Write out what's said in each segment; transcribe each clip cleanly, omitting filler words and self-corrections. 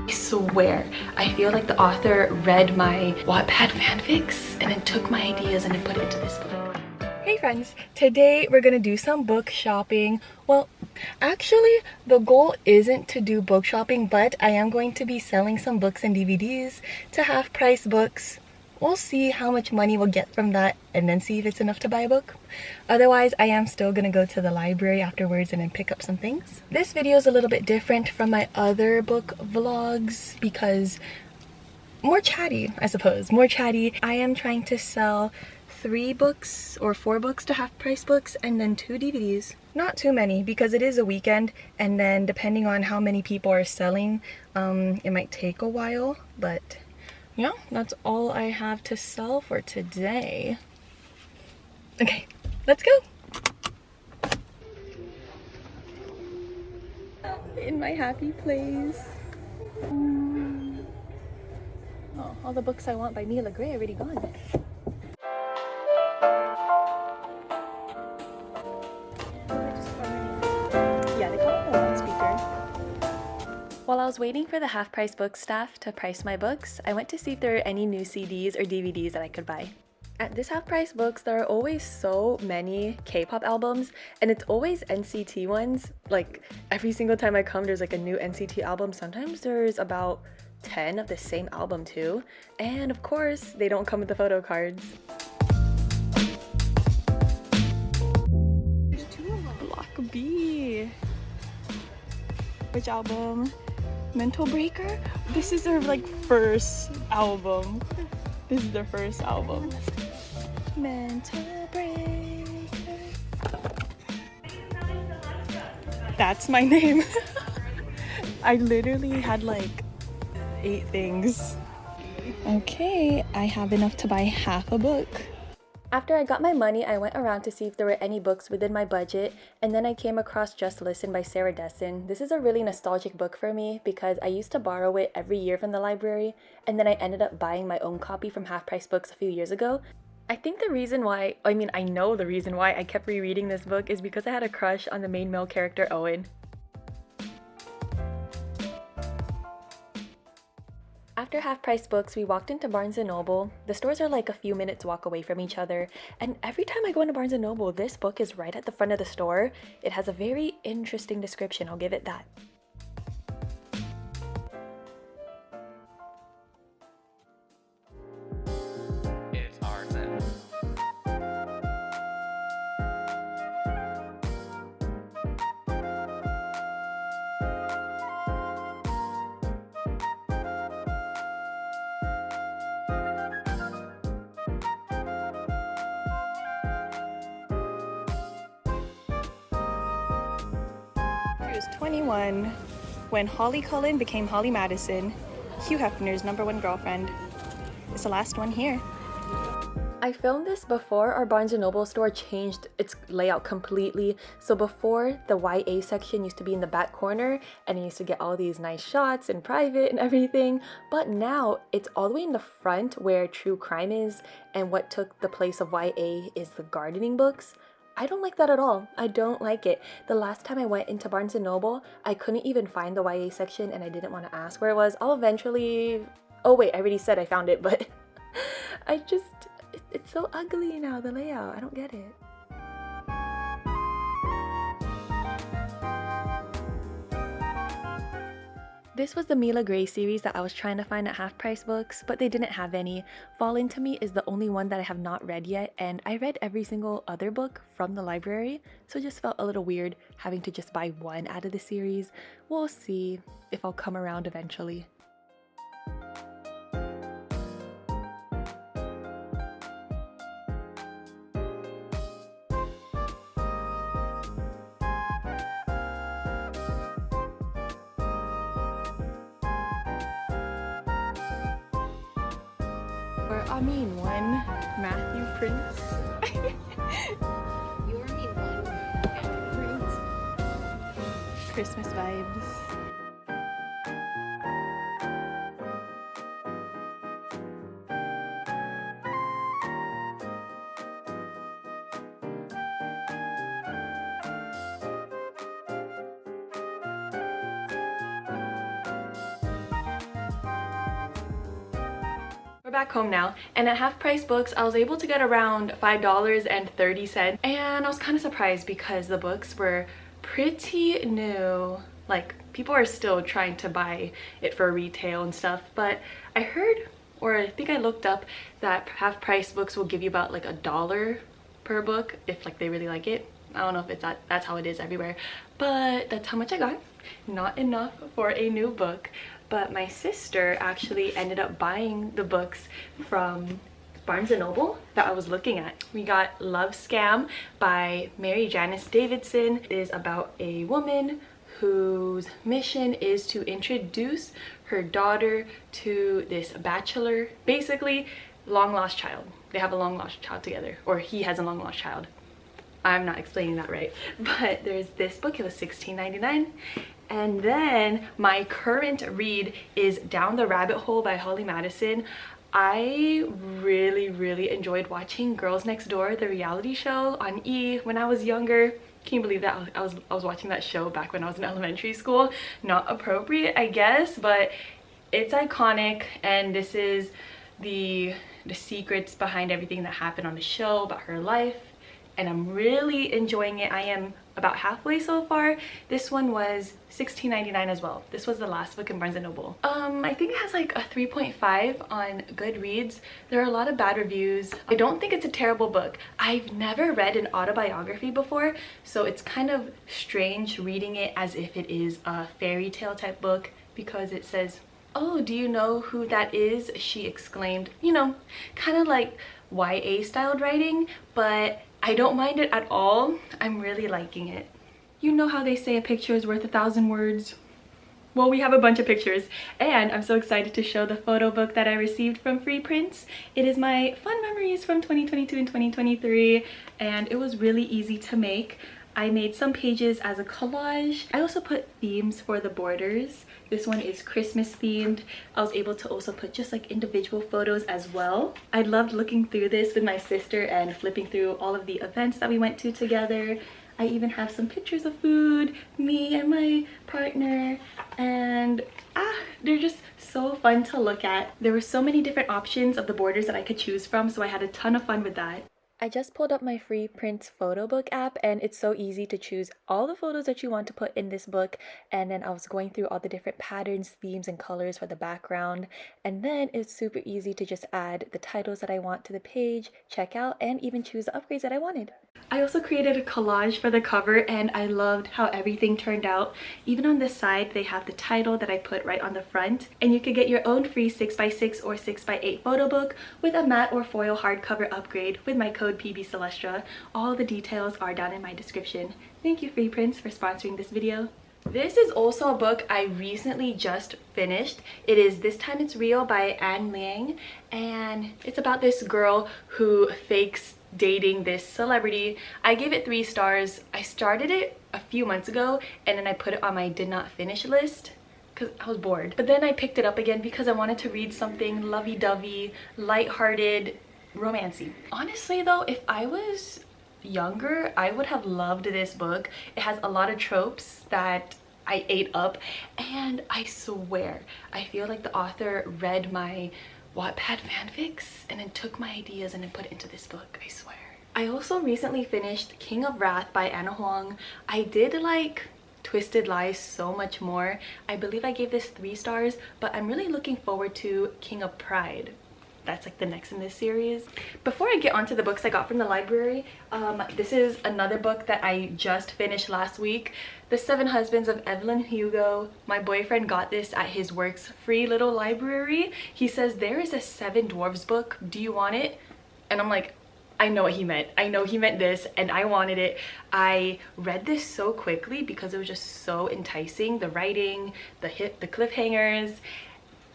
I swear, I feel like the author read my Wattpad fanfics and then took my ideas and then put it into this book. Hey friends, today we're gonna do some book shopping. Well, actually, the goal isn't to do book shopping, but I am going to be selling some books and DVDs to half-price books. We'll see how much money we'll get from that and then see if it's enough to buy a book. Otherwise, I am still gonna go to the library afterwards and then pick up some things. This video is a little bit different from my other book vlogs because more chatty, I suppose, more chatty. I am trying to sell 3 books or 4 books to half-price books and then 2 DVDs. Not too many because it is a weekend, and then depending on how many people are selling, it might take a while, but yeah, that's all I have to sell for today. Okay, let's go. In my happy place. Oh, all the books I want by Mila Gray are already gone. Yeah, they call it the loudspeaker. While I was waiting for the half-price book staff to price my books, I went to see if there were any new CDs or DVDs that I could buy. At this half-price books, there are always so many K-pop albums, and it's always NCT ones. Like, every single time I come, there's like a new NCT album. Sometimes there's about 10 of the same album too. And of course, they don't come with the photo cards. There's 2 of them. Block B. Which album? Mental Breaker? This is their like first album. This is their first album. Mental Breaker. That's my name. I literally had like 8 things. Okay, I have enough to buy half a book. After I got my money, I went around to see if there were any books within my budget, and then I came across Just Listen by Sarah Dessen. This is a really nostalgic book for me because I used to borrow it every year from the library, and then I ended up buying my own copy from Half Price Books a few years ago. I think the reason why, I know the reason why I kept rereading this book is because I had a crush on the main male character, Owen. After half-price books, we walked into Barnes & Noble. The stores are like a few minutes walk away from each other, and every time I go into Barnes & Noble, this book is right at the front of the store. It has a very interesting description, I'll give it that. It's our set. She was 21 when Holly Cullen became Holly Madison, Hugh Hefner's #1 girlfriend. It's the last one here. I filmed this before our Barnes & Noble store changed its layout completely. So before, the YA section used to be in the back corner and you used to get all these nice shots in private and everything. But now it's all the way in the front where true crime is, and what took the place of YA is the gardening books. I don't like that at all. I don't like it. The last time I went into Barnes & Noble, I couldn't even find the YA section and I didn't want to ask where it was. I'll eventually... Oh wait, I already said I found it, but it's so ugly now, the layout. I don't get it. This was the Mila Gray series that I was trying to find at Half Price Books, but they didn't have any. Fall Into Me is the only one that I have not read yet, and I read every single other book from the library, so it just felt a little weird having to just buy one out of the series. We'll see if I'll come around eventually. Or Amin one, Matthew Prince. You are mean one, Matthew Prince. Christmas vibes. We're back home now, and at Half Price Books I was able to get around $5.30, and I was kind of surprised because the books were pretty new. Like, people are still trying to buy it for retail and stuff, but I heard, or I think I looked up, that Half Price Books will give you about like $1 per book if like they really like it. I don't know if it's that's how it is everywhere, but that's how much I got. Not enough for a new book, but my sister actually ended up buying the books from Barnes & Noble that I was looking at. We got Love Scam by Mary Janice Davidson. It is about a woman whose mission is to introduce her daughter to this bachelor, basically long lost child. They have a long lost child together, or he has a long lost child. I'm not explaining that right, but there's this book. It was $16.99. And then my current read is Down the Rabbit Hole by Holly Madison. I really enjoyed watching Girls Next Door, the reality show on E! When I was younger. Can you believe that I was watching that show back when I was in elementary school? Not appropriate, I guess, but it's iconic, and this is the secrets behind everything that happened on the show, about her life, and I'm really enjoying it. I am about halfway so far. This one was $16.99 as well. This was the last book in Barnes & Noble. I think it has like a 3.5 on Goodreads. There are a lot of bad reviews. I don't think it's a terrible book. I've never read an autobiography before, so it's kind of strange reading it as if it is a fairy tale type book, because it says, "Oh, do you know who that is?" she exclaimed. You know, kind of like YA styled writing, but I don't mind it at all. I'm really liking it. You know how they say a picture is worth 1,000 words? Well, we have a bunch of pictures, and I'm so excited to show the photo book that I received from Free Prints. It is my fun memories from 2022 and 2023, and it was really easy to make. I made some pages as a collage. I also put themes for the borders. This one is Christmas themed. I was able to also put just like individual photos as well. I loved looking through this with my sister and flipping through all of the events that we went to together. I even have some pictures of food, me and my partner, and they're just so fun to look at. There were so many different options of the borders that I could choose from, so I had a ton of fun with that. I just pulled up my Free Prints photo book app, and it's so easy to choose all the photos that you want to put in this book. And then I was going through all the different patterns, themes, and colors for the background. And then it's super easy to just add the titles that I want to the page, check out, and even choose the upgrades that I wanted. I also created a collage for the cover, and I loved how everything turned out. Even on this side, they have the title that I put right on the front, and you could get your own free 6x6 or 6x8 photo book with a matte or foil hardcover upgrade with my code PBCELESTRA. All the details are down in my description. Thank you, Free Prints, for sponsoring this video. This is also a book I recently just finished. It is This Time It's Real by Anne Liang, and it's about this girl who fakes dating this celebrity. I gave it 3 stars. I started it a few months ago, and then I put it on my did not finish list because I was bored. But then I picked it up again because I wanted to read something lovey-dovey, lighthearted, romancy. Honestly though, if I was younger, I would have loved this book. It has a lot of tropes that I ate up, and I swear I feel like the author read my Wattpad fanfics and then took my ideas and then put it into this book. I swear. I also recently finished King of Wrath by Anna Huang. I did like Twisted Lies so much more. I believe I gave this 3 stars, but I'm really looking forward to King of Pride. That's like the next in this series. Before I get onto the books I got from the library, this is another book that I just finished last week. The 7 Husbands of Evelyn Hugo. My boyfriend got this at his work's free little library. He says, "There is a 7 Dwarves book. Do you want it?" And I'm like, I know what he meant. I know he meant this, and I wanted it. I read this so quickly because it was just so enticing. The writing, the cliffhangers,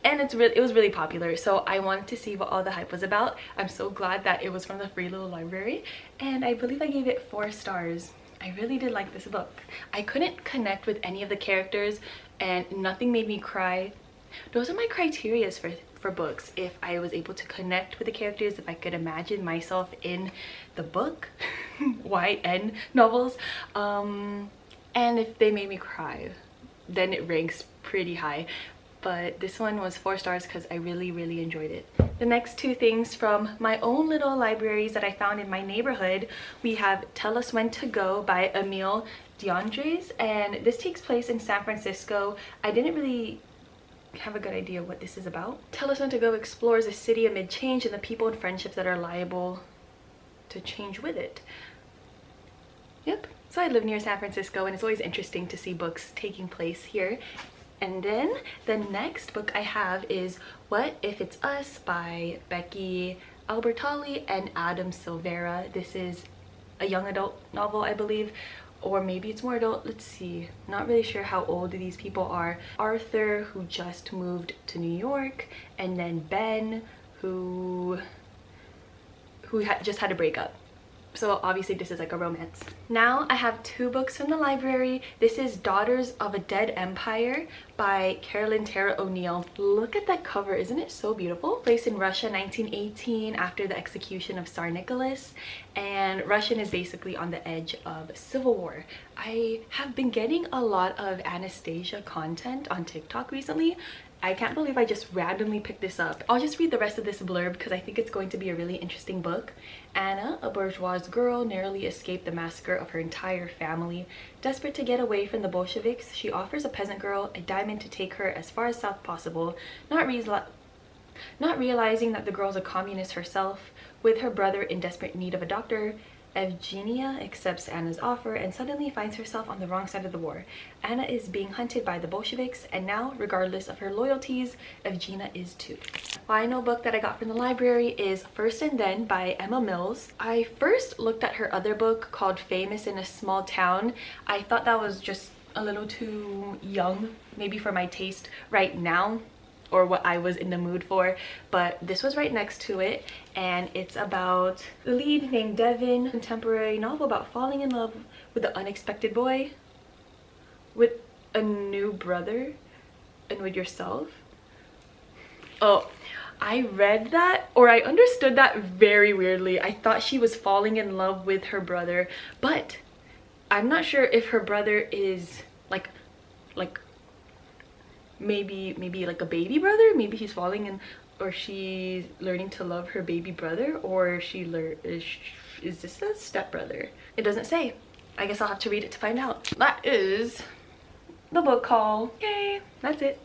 and it was really popular, so I wanted to see what all the hype was about. I'm so glad that it was from the free little library, and I believe I gave it 4 stars. I really did like this book. I couldn't connect with any of the characters, and nothing made me cry. Those are my criterias for books. If I was able to connect with the characters, if I could imagine myself in the book, YN novels, and if they made me cry, then it ranks pretty high. but this one was 4 stars because I really enjoyed it. The next 2 things from my own little libraries that I found in my neighborhood, we have Tell Us When to Go by Emile Diandres, and this takes place in San Francisco. I didn't really have a good idea what this is about. Tell Us When to Go explores a city amid change and the people and friendships that are liable to change with it. Yep, so I live near San Francisco and it's always interesting to see books taking place here. And then the next book I have is What If It's Us by Becky Albertalli and Adam Silvera. This is a young adult novel, I believe, or maybe it's more adult. Let's see, not really sure how old these people are. Arthur, who just moved to New York, and then Ben, who just had a breakup. So obviously this is like a romance. Now I have 2 books from the library. This is Daughters of a Dead Empire by Carolyn Tara O'Neill. Look at that cover, isn't it so beautiful? Placed in Russia 1918 after the execution of Tsar Nicholas, and Russia is basically on the edge of civil war. I have been getting a lot of Anastasia content on TikTok recently. I can't believe I just randomly picked this up. I'll just read the rest of this blurb because I think it's going to be a really interesting book. Anna, a bourgeois girl, narrowly escaped the massacre of her entire family. Desperate to get away from the Bolsheviks, she offers a peasant girl a diamond to take her as far as south possible, not realizing that the girl's a communist herself. With her brother in desperate need of a doctor, Evgenia accepts Anna's offer and suddenly finds herself on the wrong side of the war. Anna is being hunted by the Bolsheviks, and now, regardless of her loyalties, Evgenia is too. Final book that I got from the library is First and Then by Emma Mills. I first looked at her other book called Famous in a Small Town. I thought that was just a little too young, maybe for my taste right now, or what I was in the mood for, but this was right next to it, and it's about the lead named Devin, contemporary novel about falling in love with the unexpected boy, with a new brother, and with yourself. Oh, I read that, or I understood that very weirdly. I thought she was falling in love with her brother, but I'm not sure if her brother is like maybe like a baby brother. Maybe he's falling in, or she's learning to love her baby brother, or is this a stepbrother? It doesn't say. I guess I'll have to read it to find out. That is the book haul. Okay, that's it.